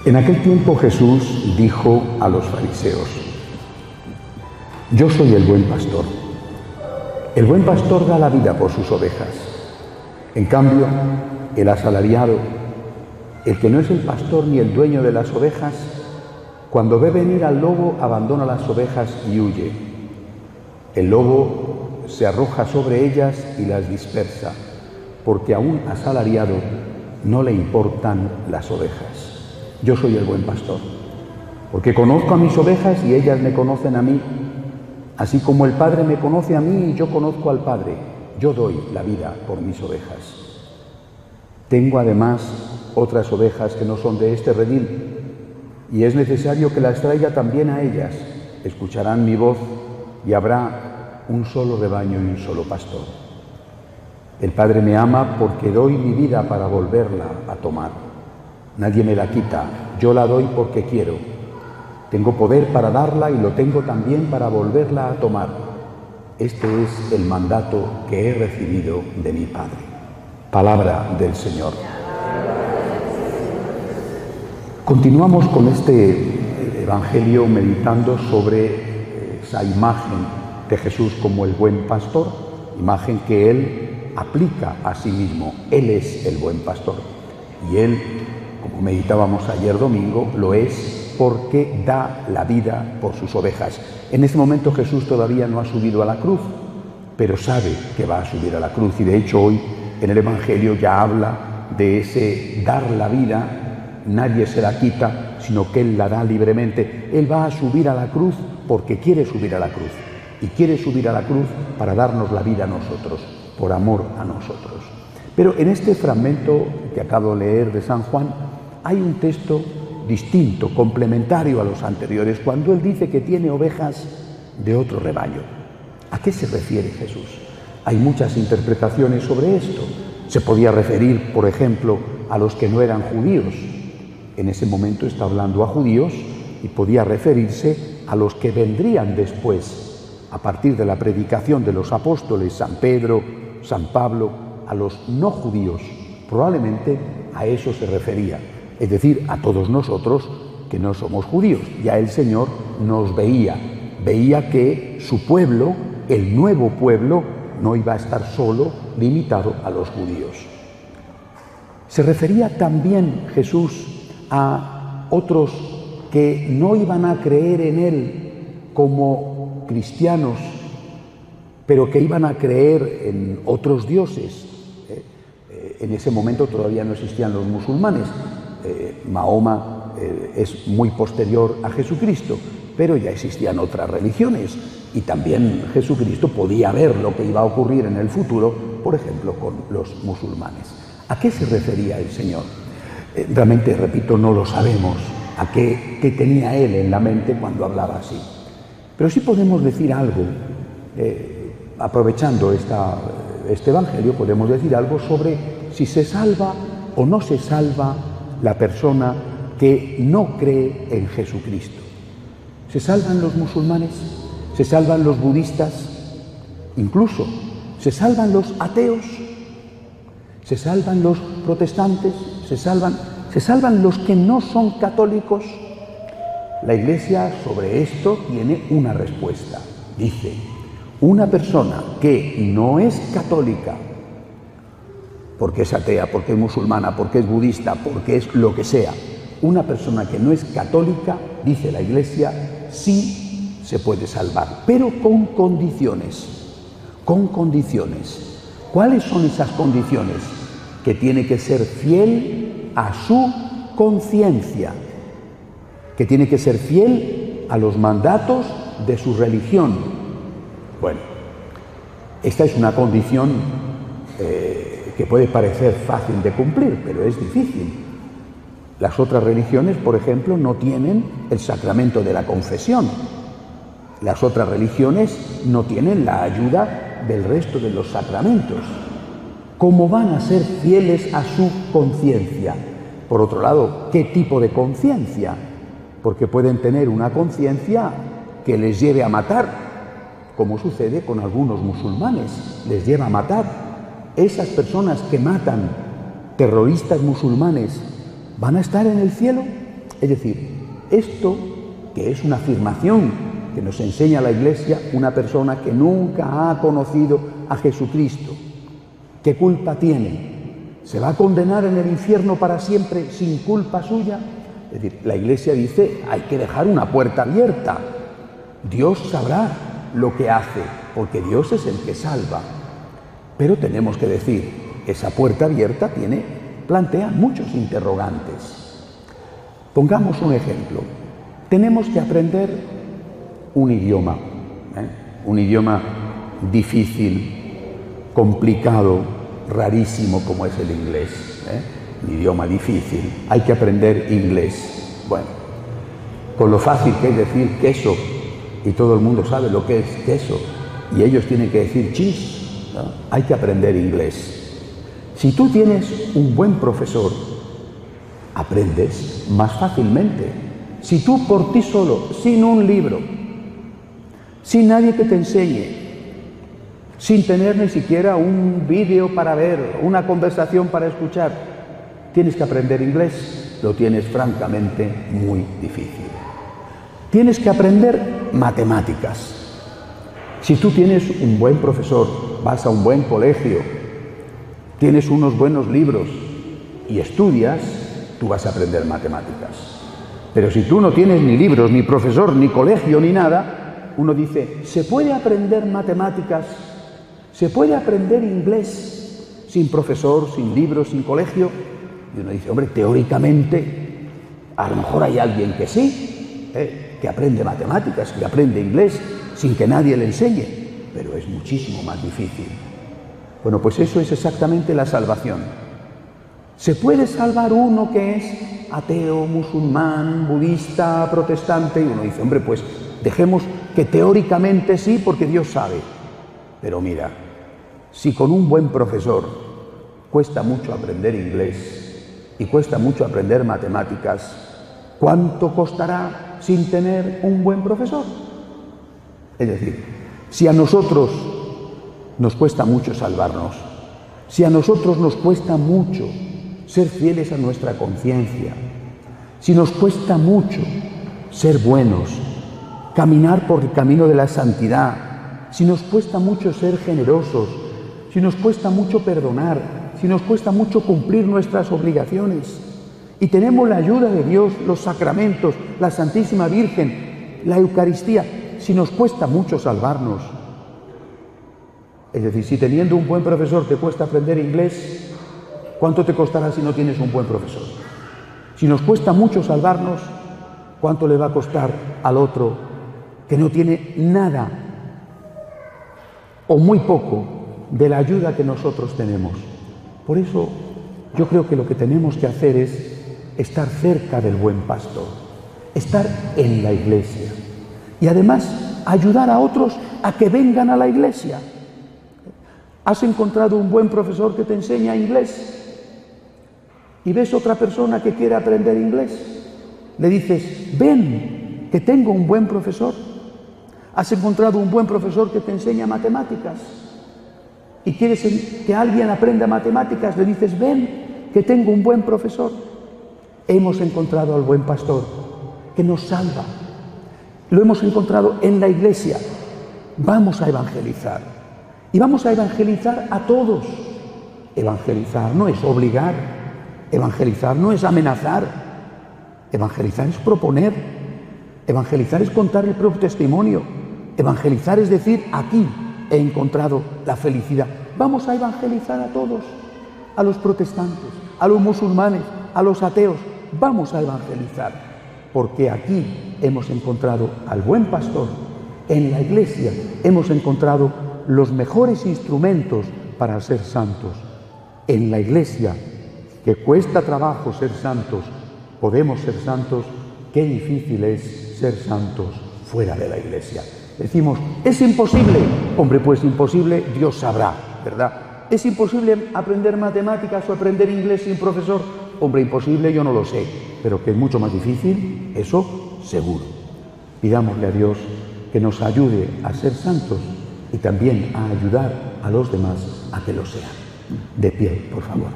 En aquel tiempo Jesús dijo a los fariseos: Yo soy el buen pastor. El buen pastor da la vida por sus ovejas. En cambio, el asalariado, el que no es el pastor ni el dueño de las ovejas, cuando ve venir al lobo, abandona las ovejas y huye. El lobo se arroja sobre ellas y las dispersa, porque a un asalariado no le importan las ovejas. Yo soy el buen pastor, porque conozco a mis ovejas y ellas me conocen a mí. Así como el Padre me conoce a mí y yo conozco al Padre, yo doy la vida por mis ovejas. Tengo además otras ovejas que no son de este redil, y es necesario que las traiga también a ellas. Escucharán mi voz y habrá un solo rebaño y un solo pastor. El Padre me ama porque doy mi vida para volverla a tomar. Nadie me la quita, yo la doy porque quiero. Tengo poder para darla y lo tengo también para volverla a tomar. Este es el mandato que he recibido de mi Padre. Palabra del Señor. Continuamos con este Evangelio meditando sobre esa imagen de Jesús como el buen pastor, imagen que Él aplica a sí mismo. Él es el buen pastor y Él, como meditábamos ayer domingo, lo es porque da la vida por sus ovejas. En este momento Jesús todavía no ha subido a la cruz, pero sabe que va a subir a la cruz, y de hecho hoy en el Evangelio ya habla de ese dar la vida. Nadie se la quita, sino que Él la da libremente. Él va a subir a la cruz porque quiere subir a la cruz, y quiere subir a la cruz para darnos la vida a nosotros, por amor a nosotros. Pero en este fragmento que acabo de leer de San Juan hay un texto distinto, complementario a los anteriores, cuando Él dice que tiene ovejas de otro rebaño. ¿A qué se refiere Jesús? Hay muchas interpretaciones sobre esto. Se podía referir, por ejemplo, a los que no eran judíos. En ese momento está hablando a judíos, y podía referirse a los que vendrían después, a partir de la predicación de los apóstoles, San Pedro, San Pablo, a los no judíos. Probablemente a eso se refería. Es decir, a todos nosotros que no somos judíos. Ya el Señor nos veía que su pueblo, el nuevo pueblo, no iba a estar solo limitado a los judíos. Se refería también Jesús a otros que no iban a creer en Él como cristianos, pero que iban a creer en otros dioses. En ese momento todavía no existían los musulmanes. Mahoma es muy posterior a Jesucristo, pero ya existían otras religiones, y también Jesucristo podía ver lo que iba a ocurrir en el futuro, por ejemplo, con los musulmanes. ¿A qué se refería el Señor? Realmente, repito, no lo sabemos, a qué tenía Él en la mente cuando hablaba así. Pero sí podemos decir algo, aprovechando este Evangelio, podemos decir algo sobre si se salva o no se salva la persona que no cree en Jesucristo. ¿Se salvan los musulmanes? ¿Se salvan los budistas? Incluso, ¿se salvan los ateos? ¿Se salvan los protestantes? ¿Se salvan los que no son católicos? La Iglesia sobre esto tiene una respuesta. Dice, una persona que no es católica, porque es atea, porque es musulmana, porque es budista, porque es lo que sea, una persona que no es católica, dice la Iglesia, sí se puede salvar, pero con condiciones. Con condiciones. ¿Cuáles son esas condiciones? Que tiene que ser fiel a su conciencia, que tiene que ser fiel a los mandatos de su religión. Bueno, esta es una condición que puede parecer fácil de cumplir, pero es difícil. Las otras religiones, por ejemplo, no tienen el sacramento de la confesión. Las otras religiones no tienen la ayuda del resto de los sacramentos. ¿Cómo van a ser fieles a su conciencia? Por otro lado, ¿qué tipo de conciencia? Porque pueden tener una conciencia que les lleve a matar, como sucede con algunos musulmanes, les lleva a matar. Esas personas que matan, terroristas musulmanes, ¿van a estar en el cielo? Es decir, esto que es una afirmación que nos enseña la Iglesia, una persona que nunca ha conocido a Jesucristo, ¿qué culpa tiene? ¿Se va a condenar en el infierno para siempre sin culpa suya? Es decir, la Iglesia dice, hay que dejar una puerta abierta. Dios sabrá lo que hace, porque Dios es el que salva. Pero tenemos que decir, esa puerta abierta plantea muchos interrogantes. Pongamos un ejemplo. Tenemos que aprender un idioma difícil, complicado, rarísimo como es el inglés. Un idioma difícil, hay que aprender inglés. Bueno, con lo fácil que es decir queso, y todo el mundo sabe lo que es queso, y ellos tienen que decir cheese, ¿no? Hay que aprender inglés. Si tú tienes un buen profesor, aprendes más fácilmente. Si tú por ti solo, sin un libro, sin nadie que te enseñe, sin tener ni siquiera un vídeo para ver, una conversación para escuchar, tienes que aprender inglés, lo tienes francamente muy difícil. Tienes que aprender matemáticas. Si tú tienes un buen profesor, vas a un buen colegio, tienes unos buenos libros y estudias, tú vas a aprender matemáticas. Pero si tú no tienes ni libros, ni profesor, ni colegio, ni nada, uno dice, ¿se puede aprender matemáticas? ¿Se puede aprender inglés sin profesor, sin libros, sin colegio? Y uno dice, hombre, teóricamente, a lo mejor hay alguien que sí, que aprende matemáticas, que aprende inglés, sin que nadie le enseñe, pero es muchísimo más difícil. Bueno, pues eso es exactamente la salvación. ¿Se puede salvar uno que es ateo, musulmán, budista, protestante? Y uno dice, hombre, pues dejemos que teóricamente sí, porque Dios sabe. Pero mira, si con un buen profesor cuesta mucho aprender inglés y cuesta mucho aprender matemáticas, ¿cuánto costará sin tener un buen profesor? Es decir, si a nosotros nos cuesta mucho salvarnos, si a nosotros nos cuesta mucho ser fieles a nuestra conciencia, si nos cuesta mucho ser buenos, caminar por el camino de la santidad, si nos cuesta mucho ser generosos, si nos cuesta mucho perdonar, si nos cuesta mucho cumplir nuestras obligaciones, y tenemos la ayuda de Dios, los sacramentos, la Santísima Virgen, la Eucaristía, si nos cuesta mucho salvarnos. Es decir, si teniendo un buen profesor te cuesta aprender inglés, ¿cuánto te costará si no tienes un buen profesor? Si nos cuesta mucho salvarnos, ¿cuánto le va a costar al otro que no tiene nada o muy poco de la ayuda que nosotros tenemos? Por eso yo creo que lo que tenemos que hacer es estar cerca del buen pastor, estar en la iglesia y además ayudar a otros a que vengan a la iglesia. ¿Has encontrado un buen profesor que te enseña inglés? ¿Y ves otra persona que quiere aprender inglés? Le dices, ven, que tengo un buen profesor. ¿Has encontrado un buen profesor que te enseña matemáticas? ¿Y quieres que alguien aprenda matemáticas? Le dices, ven, que tengo un buen profesor. Hemos encontrado al buen pastor que nos salva. Lo hemos encontrado en la iglesia. Vamos a evangelizar. Y vamos a evangelizar a todos. Evangelizar no es obligar. Evangelizar no es amenazar. Evangelizar es proponer. Evangelizar es contar el propio testimonio. Evangelizar es decir, aquí he encontrado la felicidad. Vamos a evangelizar a todos. A los protestantes, a los musulmanes, a los ateos. Vamos a evangelizar. Porque aquí hemos encontrado al buen pastor. En la iglesia hemos encontrado los mejores instrumentos para ser santos. En la iglesia, que cuesta trabajo ser santos, podemos ser santos. Qué difícil es ser santos fuera de la iglesia. Decimos, ¿es imposible? Hombre, pues imposible Dios sabrá, ¿verdad? ¿Es imposible aprender matemáticas o aprender inglés sin profesor? Hombre, imposible, yo no lo sé, pero que es mucho más difícil, eso seguro. Pidámosle a Dios que nos ayude a ser santos y también a ayudar a los demás a que lo sean. De pie, por favor.